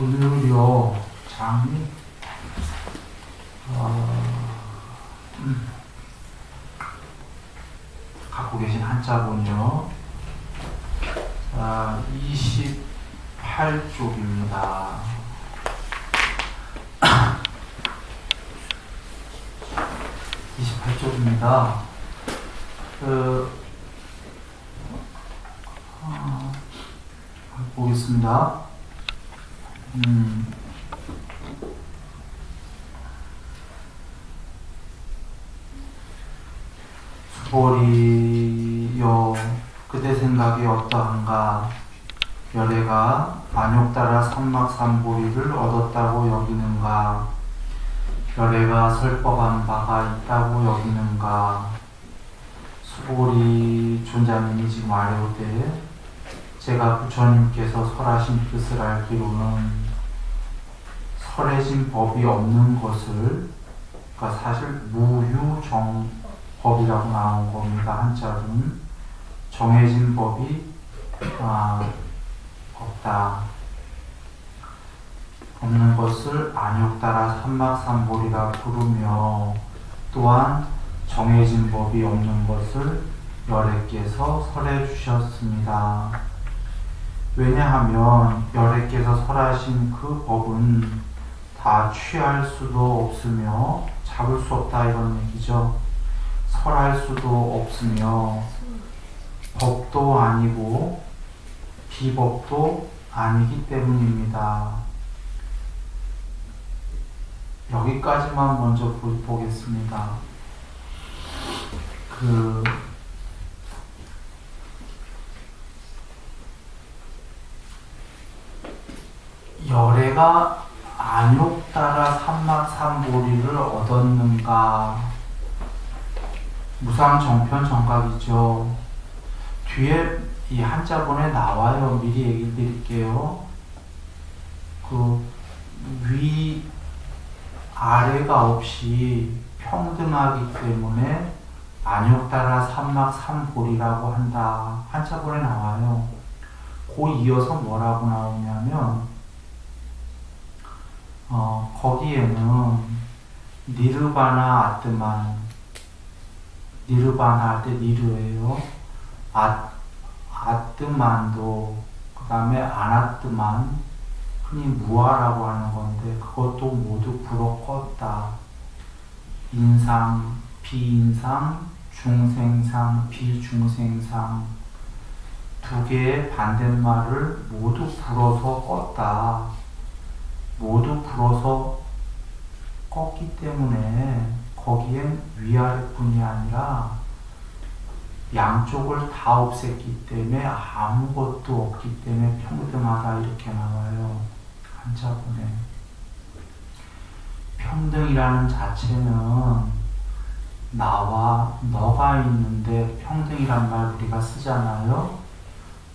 오늘요 장이 갖고 계신 한자본이요. 자, 28쪽입니다. 28쪽입니다. 보겠습니다. 수보리여 그대 생각이 어떠한가. 열애가 안욕 따라 삼막삼보리를 얻었다고 여기는가. 열애가 설법한 바가 있다고 여기는가. 수보리 존자님이 지금 아래오되 제가 부처님께서 설하신 뜻을 알기로는 설해진 법이 없는 것을, 그러니까 사실 무유정법이라고 나온 겁니다. 한자로는 정해진 법이 없다. 없는 것을 안욕 따라 삼막삼보리라 부르며, 또한 정해진 법이 없는 것을 열애께서 설해 주셨습니다. 왜냐하면 열애께서 설하신 그 법은 다 취할 수도 없으며 잡을 수 없다, 이런 얘기죠. 설할 수도 없으며 법도 아니고 비법도 아니기 때문입니다. 여기까지만 먼저 보겠습니다. 열애가 안욕 따라 삼막삼보리를 얻었는가. 무상정편 정각이죠. 뒤에 이 한자본에 나와요. 미리 얘기 드릴게요. 위 아래가 없이 평등하기 때문에 안욕 따라 삼막삼보리라고 한다. 한자본에 나와요. 그 이어서 뭐라고 나오냐면 거기에는 니르바나 아뜨만, 니르바나 할 때 니르예요. 아뜨만도, 그 다음에 아나뜨만, 흔히 무아라고 하는 건데 그것도 모두 불어 껐다. 인상, 비인상, 중생상, 비중생상, 두 개의 반대말을 모두 불어서 껐다. 모두 불어서 껐기 때문에 거기엔 위아래뿐이 아니라 양쪽을 다 없앴기 때문에 아무것도 없기 때문에 평등하다, 이렇게 나와요. 한자본에. 평등이라는 자체는 나와 너가 있는데 평등이란 말 우리가 쓰잖아요.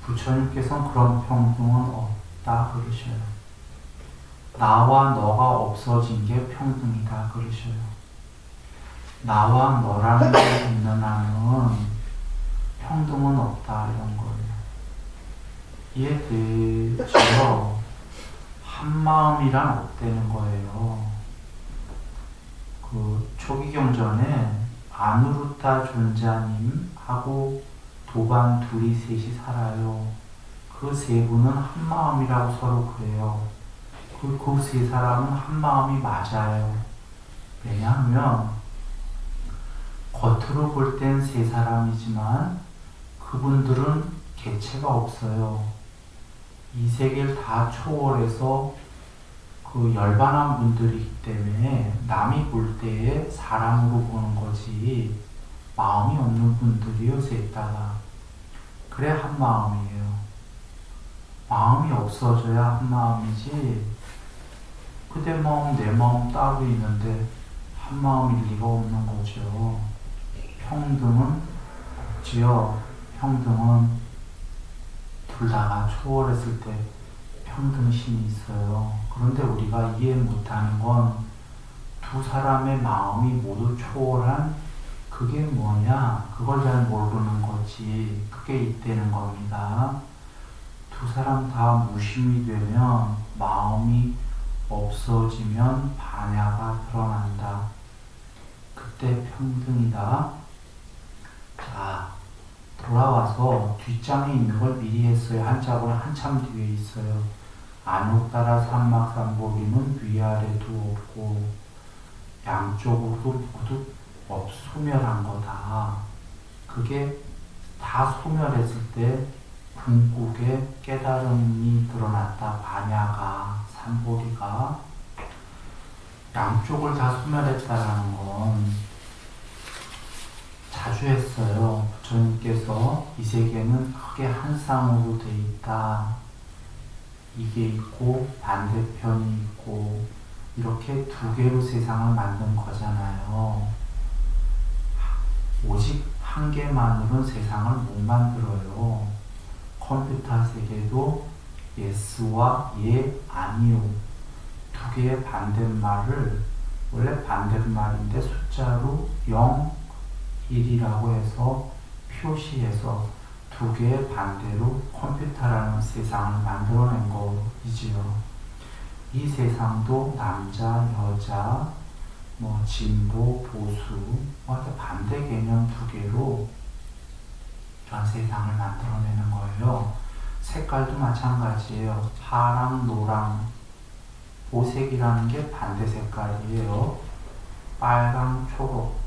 부처님께서는 그런 평등은 없다 그러셔요. 나와 너가 없어진 게 평등이다 그러셔요. 나와 너라는 게 있는 한은 평등은 없다, 이런 거예요. 이해되죠? 한마음이란 없다는 거예요. 초기경전에 아누루타 존자님하고 도반 둘이 셋이 살아요. 그 세 분은 한마음이라고 서로 그래요. 그 세 사람은 한마음이 맞아요. 왜냐하면 겉으로 볼 땐 세 사람이지만 그분들은 개체가 없어요. 이 세계를 다 초월해서 열반한 분들이기 때문에 남이 볼 때에 사람으로 보는 거지 마음이 없는 분들이요, 셋 다가. 그래 한마음이에요. 마음이 없어져야 한마음이지, 그대 마음 내 마음 따로 있는데 한마음일 리가 없는 거죠. 평등은 없지요. 평등은 둘 다가 초월했을 때 평등심이 있어요. 그런데 우리가 이해 못하는 건 두 사람의 마음이 모두 초월한 그게 뭐냐, 그걸 잘 모르는 거지. 그게 있다는 겁니다. 두 사람 다 무심이 되면, 마음이 없어지면 반야가 드러난다. 그때 평등이다. 자, 돌아와서 뒷장에 있는 걸 미리 했어요. 한자보다 한참 뒤에 있어요. 안욕따라 삼막삼보리는 위아래도 없고 양쪽으로도 모두 소멸한 거다. 그게 다 소멸했을 때 궁극의 깨달음이 드러났다. 반야가, 삼보리가. 양쪽을 다 소멸했다라는 건 자주 했어요. 부처님께서 이 세계는 크게 한 쌍으로 돼 있다. 이게 있고 반대편이 있고 이렇게 두 개로 세상을 만든 거잖아요. 오직 한 개만으로는 세상을 못 만들어요. 컴퓨터 세계도 예스와 예, 아니요. 두 개의 반대말을, 원래 반대말인데 숫자로 0, 1이라고 해서 표시해서 두 개의 반대로 컴퓨터라는 세상을 만들어낸 거이지요. 이 세상도 남자, 여자, 진보, 보수, 반대 개념 두 개로 이런 세상을 만들어내는 거예요. 색깔도 마찬가지예요. 파랑, 노랑, 보색이라는 게 반대 색깔이에요. 빨강, 초록,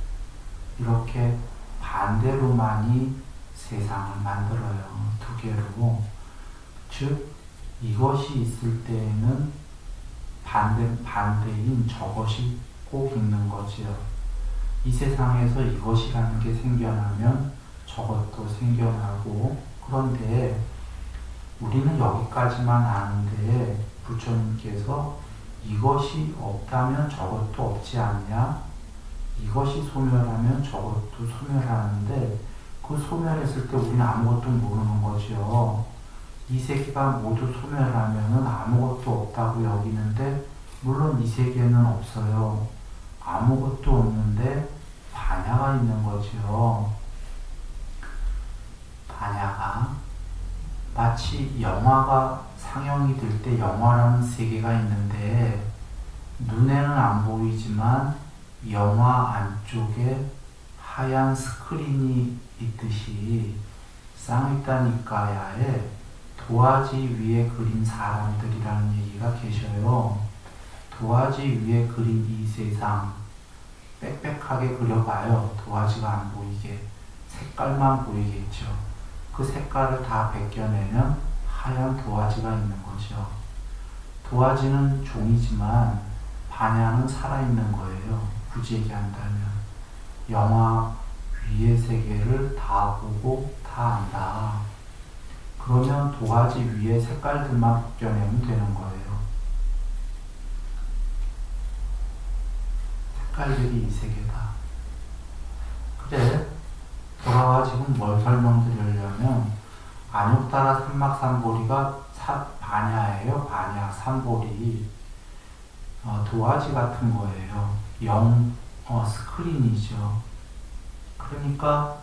이렇게 반대로만이 세상을 만들어요. 두 개로. 즉, 이것이 있을 때에는 반대인 저것이 꼭 있는 거지요. 이 세상에서 이것이라는 게 생겨나면 저것도 생겨나고, 그런데 우리는 여기까지만 아는데 부처님께서 이것이 없다면 저것도 없지 않냐? 이것이 소멸하면 저것도 소멸하는데 그 소멸했을 때 우리는 아무것도 모르는 거죠. 이 세계가 모두 소멸하면 아무것도 없다고 여기는데 물론 이 세계는 없어요. 아무것도 없는데 반야가 있는 거죠. 반야가 마치 영화가 상영이 될 때 영화라는 세계가 있는데 눈에는 안 보이지만 영화 안쪽에 하얀 스크린이 있듯이 쌍위따니까야에 도화지 위에 그린 사람들이라는 얘기가 계셔요. 도화지 위에 그린 이 세상 빽빽하게 그려봐요. 도화지가 안 보이게. 색깔만 보이겠죠. 그 색깔을 다 벗겨내면 하얀 도화지가 있는 거죠. 도화지는 종이지만 반야는 살아있는 거예요. 굳이 얘기한다면. 영화 위의 세계를 다 보고 다 안다. 그러면 도화지 위에 색깔들만 벗겨내면 되는 거예요. 색깔들이 이 세계다. 그래, 돌아와 지금 뭘 설명드리려면 안욕따라 삼막삼보리가 반야예요. 반야, 삼보리. 도화지 같은 거예요. 스크린이죠. 그러니까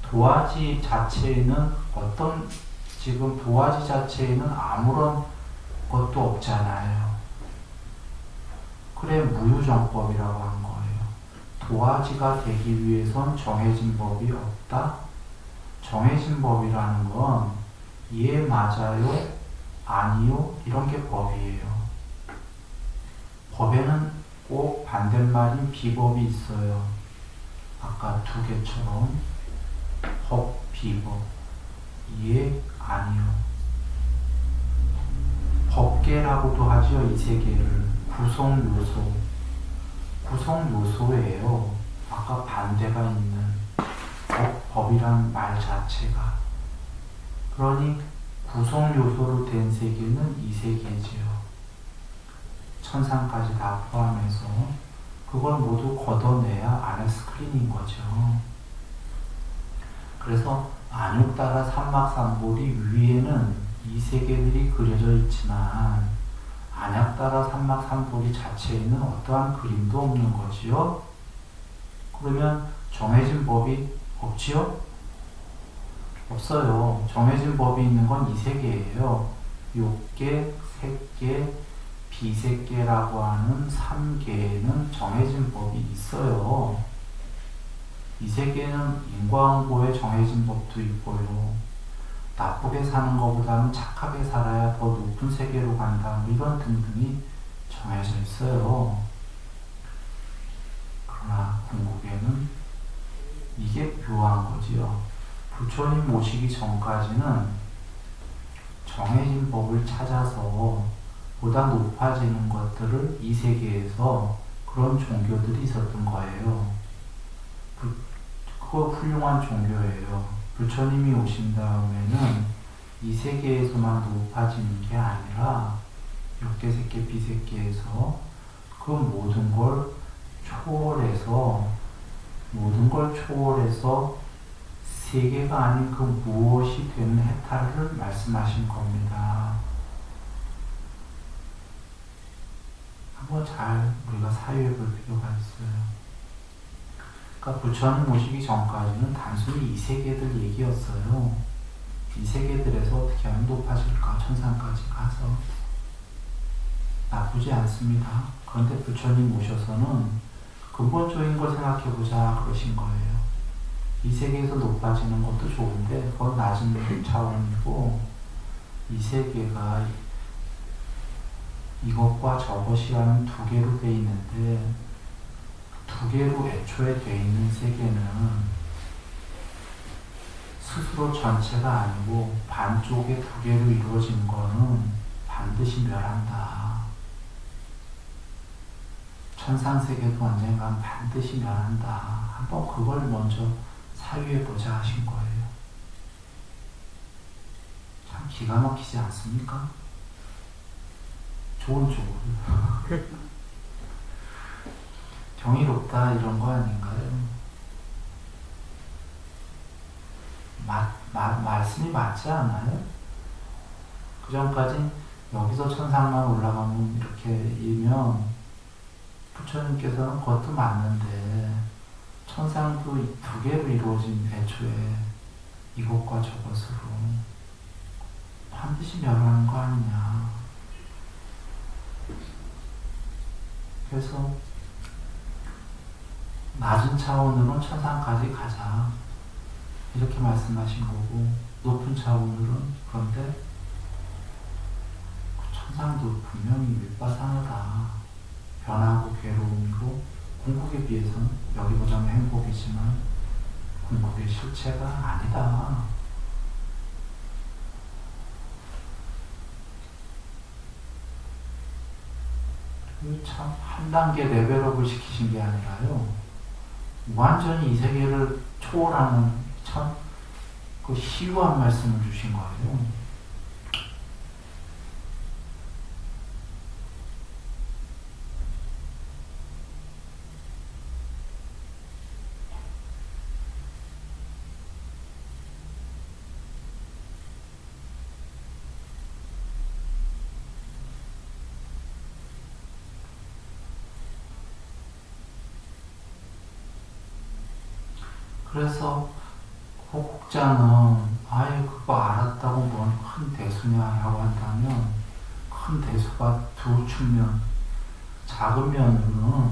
도화지 자체에는 지금 도화지 자체에는 아무런 것도 없잖아요. 그래, 무유정법이라고 한 거예요. 도화지가 되기 위해선 정해진 법이 없다? 정해진 법이라는 건 예, 맞아요, 아니요, 이런 게 법이에요. 법에는 꼭 반대말인 비법이 있어요. 아까 두 개처럼 법, 비법, 예, 아니요. 법계라고도 하죠. 이 세계를 구성요소, 구성요소예요. 아까 반대가 있는 법이란 말 자체가. 그러니 구성요소로 된 세계는 이 세계지요. 천상까지 다 포함해서 그걸 모두 걷어내야 안에 스크린인 거죠. 그래서 안욕따라 삼막삼보리 위에는 이 세계들이 그려져 있지만 안약따라 삼막삼보리 자체에는 어떠한 그림도 없는 거지요. 그러면 정해진 법이 없지요? 없어요. 정해진 법이 있는 건 이 세계예요. 욕계, 색계, 비색계라고 하는 3계에는 정해진 법이 있어요. 이 세계는 인과응보에 정해진 법도 있고요. 나쁘게 사는 것보다는 착하게 살아야 더 높은 세계로 간다. 뭐 이런 등등이 정해져 있어요. 그러나 궁극에는 이게 묘한 거지요. 부처님 모시기 전까지는 정해진 법을 찾아서 보다 높아지는 것들을 이 세계에서 그런 종교들이 있었던 거예요. 그거 훌륭한 종교예요. 부처님이 오신 다음에는 이 세계에서만 높아지는 게 아니라 육계, 색계, 비색계에서 그 모든 걸 초월해서 세계가 아닌 그 무엇이 되는 해탈을 말씀하신 겁니다. 한번 잘 우리가 사유해 볼 필요가 있어요. 그러니까 부처님 모시기 전까지는 단순히 이 세계들 얘기였어요. 이 세계들에서 어떻게 하면 높아질까? 천상까지 가서. 나쁘지 않습니다. 그런데 부처님 오셔서는 근본적인 걸 생각해보자 그러신 거예요. 이 세계에서 높아지는 것도 좋은데 그건 낮은 차원이고 이 세계가 이것과 저것이라는 두 개로 돼 있는데 두 개로 애초에 돼 있는 세계는 스스로 전체가 아니고 반쪽의 두 개로 이루어진 거는 반드시 멸한다. 천상세계도 언젠간 반드시 멸한다. 한번 그걸 먼저 사유해보자 하신 거예요. 참 기가 막히지 않습니까? 좋은 쪽으로. 경이롭다 이런 거 아닌가요? 말씀이 맞지 않아요? 그 전까지 여기서 천상만 올라가면 이렇게 이면 부처님께서는 그것도 맞는데 천상도 두 개로 이루어진 애초에 이것과 저것으로 반드시 멸하는 거 아니냐. 그래서 낮은 차원으로는 천상까지 가자 이렇게 말씀하신 거고 높은 차원으로는 그런데 천상도 분명히 윗바상하다. 변하고 괴로움이고 궁극에 비해서는 여기보다는 행복이지만 궁극의 실체가 아니다. 참 한 단계 레벨업을 시키신 게 아니라요. 완전히 이 세계를 초월하는 참 그 희유한 말씀을 주신 거예요. 그래서 혹자는 아예 그거 알았다고 뭔 큰 대수냐라고 한다면 큰 대수가 두 측면, 작은 면으로는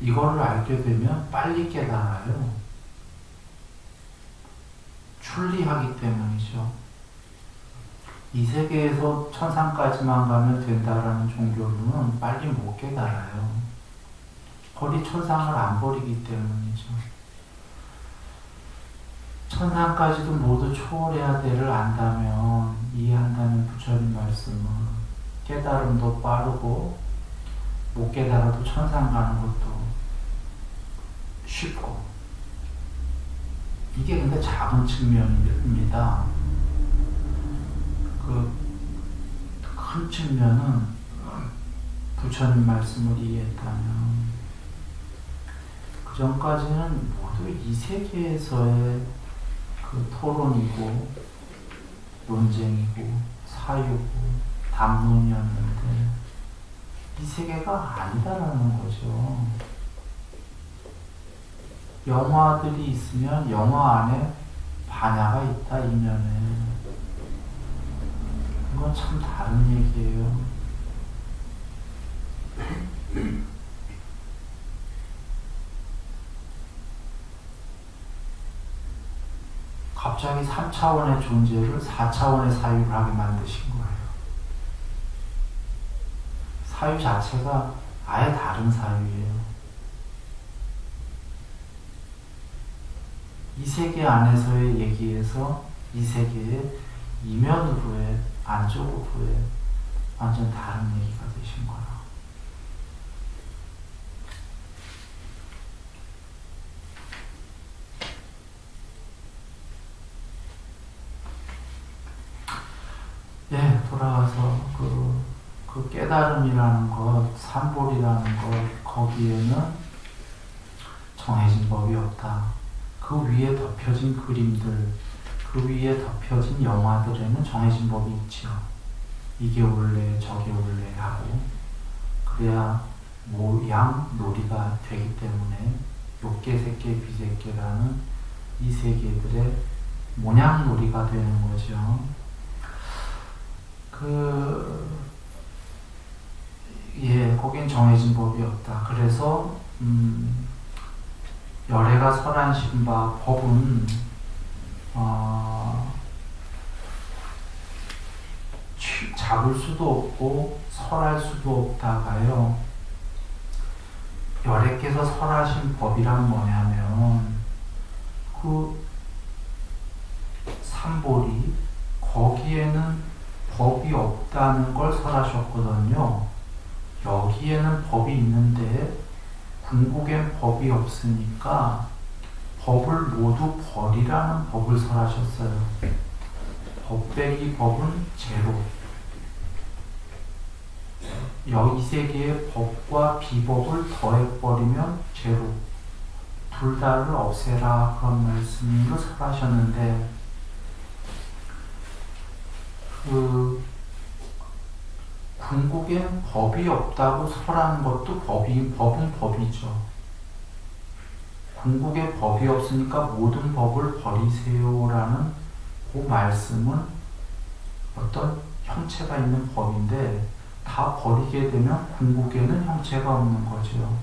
이거를 알게 되면 빨리 깨달아요. 출리하기 때문이죠. 이 세계에서 천상까지만 가면 된다라는 종교로는 빨리 못 깨달아요. 거리 천상을 안 버리기 때문이죠. 천상까지도 모두 초월해야 되를 안다면, 이해한다면 부처님 말씀은 깨달음도 빠르고 못 깨달아도 천상 가는 것도 쉽고, 이게 근데 작은 측면입니다. 그 큰 측면은 부처님 말씀을 이해했다면 그 전까지는 모두 이 세계에서의 그 토론이고 논쟁이고 사유고 담론이었는데 이 세계가 아니다라는 거죠. 영화들이 있으면 영화 안에 반야가 있다, 이면에. 이건 참 다른 얘기예요. 갑자기 3차원의 존재를 4차원의 사유를 하게 만드신 거예요. 사유 자체가 아예 다른 사유예요. 이 세계 안에서의 얘기에서 이 세계의 이면으로의, 안쪽으로의 완전 다른 얘기가 되신 거라. 예, 돌아와서 그 깨달음이라는 것, 삼볼이라는 것, 거기에는 정해진 법이 없다. 그 위에 덮여진 그림들, 그 위에 덮여진 영화들에는 정해진 법이 있지요. 이게 올래, 저게 올래 하고, 그래야 모양 놀이가 되기 때문에 욕계, 색계, 비색계라는 이 세계들의 모양 놀이가 되는 거죠. 거긴 정해진 법이 없다. 그래서, 열애가 설한신 바 법은, 잡을 수도 없고, 설할 수도 없다가요. 열애께서 설하신 법이란 뭐냐면, 그 삼볼이, 거기에는 법이 없다는 걸 설하셨거든요. 여기에는 법이 있는데 궁극엔 법이 없으니까 법을 모두 버리라는 법을 설하셨어요. 법 빼기 법은 제로. 이 세계의 법과 비법을 더해버리면 제로. 둘 다를 없애라, 그런 말씀으로 설하셨는데, 궁극엔 법이 없다고 설하는 것도 법은 법이죠. 궁극에 법이 없으니까 모든 법을 버리세요라는 그 말씀은 어떤 형체가 있는 법인데, 다 버리게 되면 궁극에는 형체가 없는 거죠.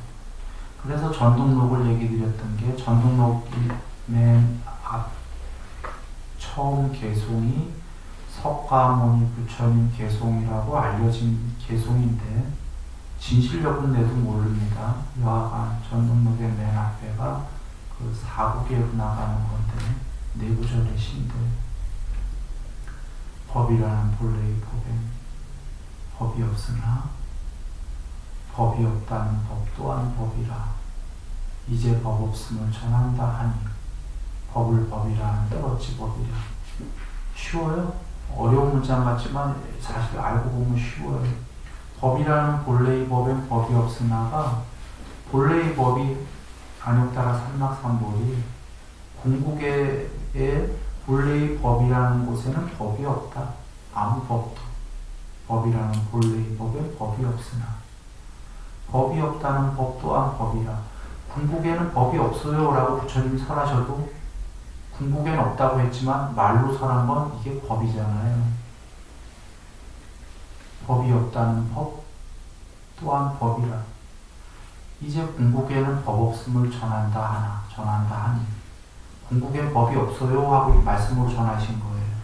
그래서 전등록을 얘기 드렸던 게, 전등록이 맨 앞 처음 개송이 석가모니 부처님 개송이라고 알려진 개송인데, 진실력은 내도 모릅니다. 여하간 전등록의 맨 앞에가 그 사국계로 나가는 건데, 내부절의 신들, 법이라는 본래의 법엔 법이 없으나 법이 없다는 법 또한 법이라. 이제 법 없음을 전한다 하니 법을 법이라 하는데 어찌 법이랴. 쉬워요. 어려운 문장 같지만 사실 알고 보면 쉬워요. 법이라는 본래의 법엔 법이 없으나가, 본래의 법이 안욕따라 삼락삼볼이, 궁극의 본래의 법이라는 곳에는 법이 없다. 아무 법도. 법이라는 본래의 법에 법이 없으나, 법이 없다는 법 또한 법이라. 궁극에는 법이 없어요 라고 부처님이 설하셔도 궁극에는 없다고 했지만 말로 설한 건 이게 법이잖아요. 법이 없다는 법 또한 법이라. 이제 궁극에는 법 없음을 전한다 하니 궁극엔 법이 없어요 하고 말씀으로 전하신 거예요.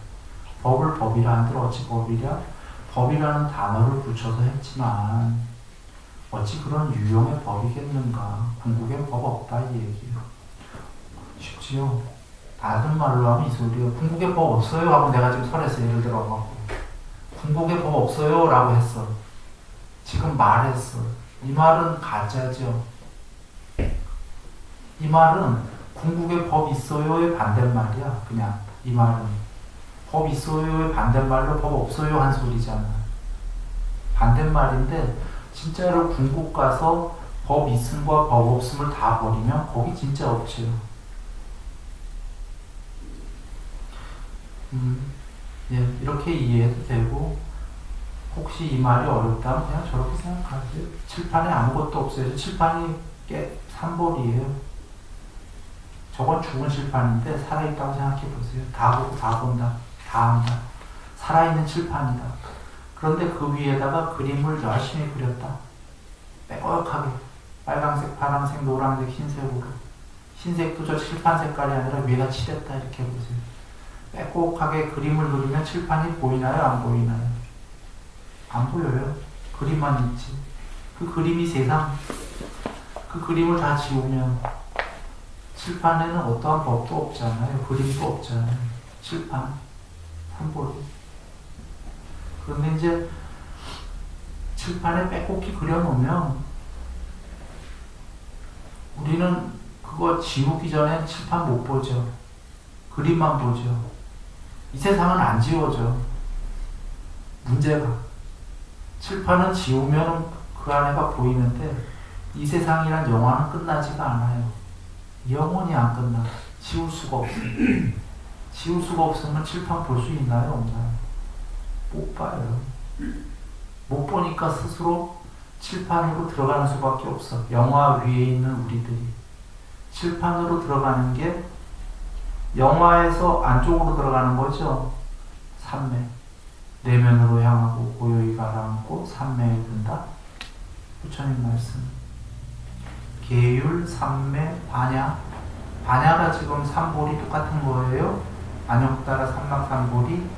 법을 법이라 한들 어찌 법이랴? 법이라는 단어를 붙여서 했지만 어찌 그런 유용의 법이겠는가. 궁극엔 법 없다 이 얘기예요. 쉽지요? 다른 말로 하면 이 소리예요. 궁극에 법 없어요 하고 내가 지금 설에서 예를 들어갖고 궁극에 법 없어요 라고 했어. 지금 말했어. 이 말은 가짜죠. 이 말은 궁극에 법 있어요의 반대말이야. 그냥 이 말은 법 있어요의 반대말로 법 없어요 한 소리잖아. 반대말인데 진짜로 궁극 가서 법 있음과 법 없음을 다 버리면 거기 진짜 없지요. 예, 이렇게 이해해도 되고, 혹시 이 말이 어렵다면 그냥 저렇게 생각하세요. 칠판에 아무것도 없어요. 칠판이 삼볼이에요. 저건 죽은 칠판인데 살아있다고 생각해 보세요. 다 보고 다 본다. 다 한다. 살아있는 칠판이다. 그런데 그 위에다가 그림을 열심히 그렸다. 빼곡하게. 빨강색, 파란색, 노란색, 흰색으로. 흰색도 저 칠판 색깔이 아니라 위에다 칠했다. 이렇게 보세요. 빼곡하게 그림을 그리면 칠판이 보이나요? 안 보이나요? 안 보여요. 그림만 있지. 그 그림이 세상. 그 그림을 다 지우면 칠판에는 어떠한 법도 없잖아요. 그림도 없잖아요. 칠판, 산보리. 그런데 이제 칠판에 빼곡히 그려놓으면 우리는 그거 지우기 전에 칠판 못 보죠. 그림만 보죠. 이 세상은 안 지워져. 문제가. 칠판은 지우면 그 안에가 보이는데 이 세상이란 영화는 끝나지가 않아요. 영원히 안 끝나. 지울 수가 없어요. 지울 수가 없으면 칠판 볼 수 있나요? 없나요? 못 봐요. 못 보니까 스스로 칠판으로 들어가는 수밖에 없어. 영화 위에 있는 우리들이. 칠판으로 들어가는 게 영화에서 안쪽으로 들어가는 거죠. 삼매. 내면으로 향하고 고요히 가라앉고 삼매에 든다. 부처님 말씀. 계율, 삼매, 반야. 반야가 지금 삼볼이 똑같은 거예요. 안욕따라 삼막삼볼이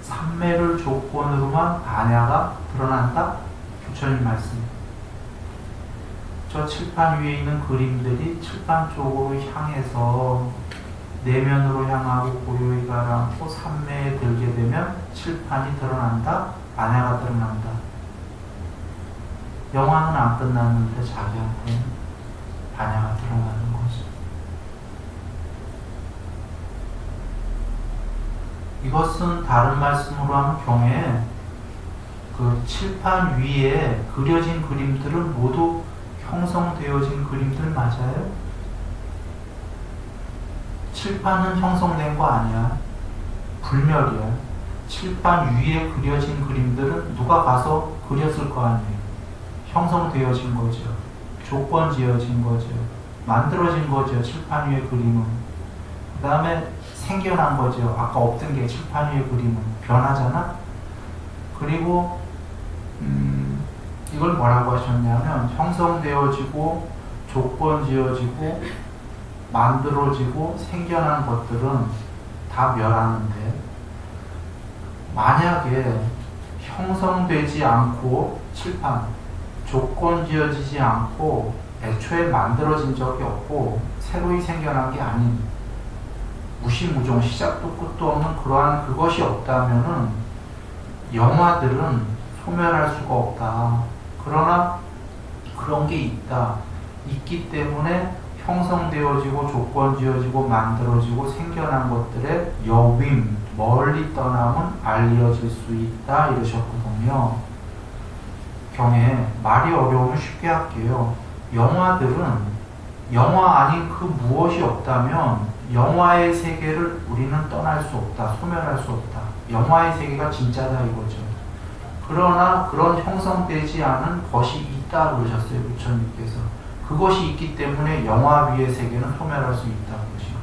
삼매를 조건으로만 반야가 드러난다. 부처님 말씀. 저 칠판 위에 있는 그림들이 칠판 쪽으로 향해서 내면으로 향하고 고요히 가라앉고 삼매에 들게 되면 칠판이 드러난다. 반야가 드러난다. 영화는 안 끝났는데 자기한테는 반야가 드러나는 거죠. 이것은 다른 말씀으로 하면 경에 그 칠판 위에 그려진 그림들은 모두 형성되어진 그림들 맞아요? 칠판은 형성된 거 아니야. 불멸이야. 칠판 위에 그려진 그림들은 누가 가서 그렸을 거 아니에요. 형성되어진 거죠. 조건 지어진 거죠. 만들어진 거죠. 칠판 위의 그림은. 그 다음에 생겨난 거죠. 아까 없던 게 칠판 위의 그림은. 변하잖아? 그리고 이걸 뭐라고 하셨냐면 형성되어지고 조건 지어지고 만들어지고 생겨난 것들은 다 멸하는데 만약에 형성되지 않고 칠판 조건 지어지지 않고 애초에 만들어진 적이 없고 새로이 생겨난 게 아닌 무시무종 시작도 끝도 없는 그러한 그것이 없다면은 영화들은 소멸할 수가 없다. 그러나 그런 게 있다. 있기 때문에 형성되어지고 조건 지어지고 만들어지고 생겨난 것들의 여윈 멀리 떠남은 알려질 수 있다 이러셨거든요. 경에 말이 어려우면 쉽게 할게요. 영화들은 영화 아닌 그 무엇이 없다면 영화의 세계를 우리는 떠날 수 없다. 소멸할 수 없다. 영화의 세계가 진짜다 이거죠. 그러나 그런 형성되지 않은 것이 있다 그러셨어요. 부처님께서. 그것이 있기 때문에 영화 위의 세계는 소멸할 수 있다 그러시고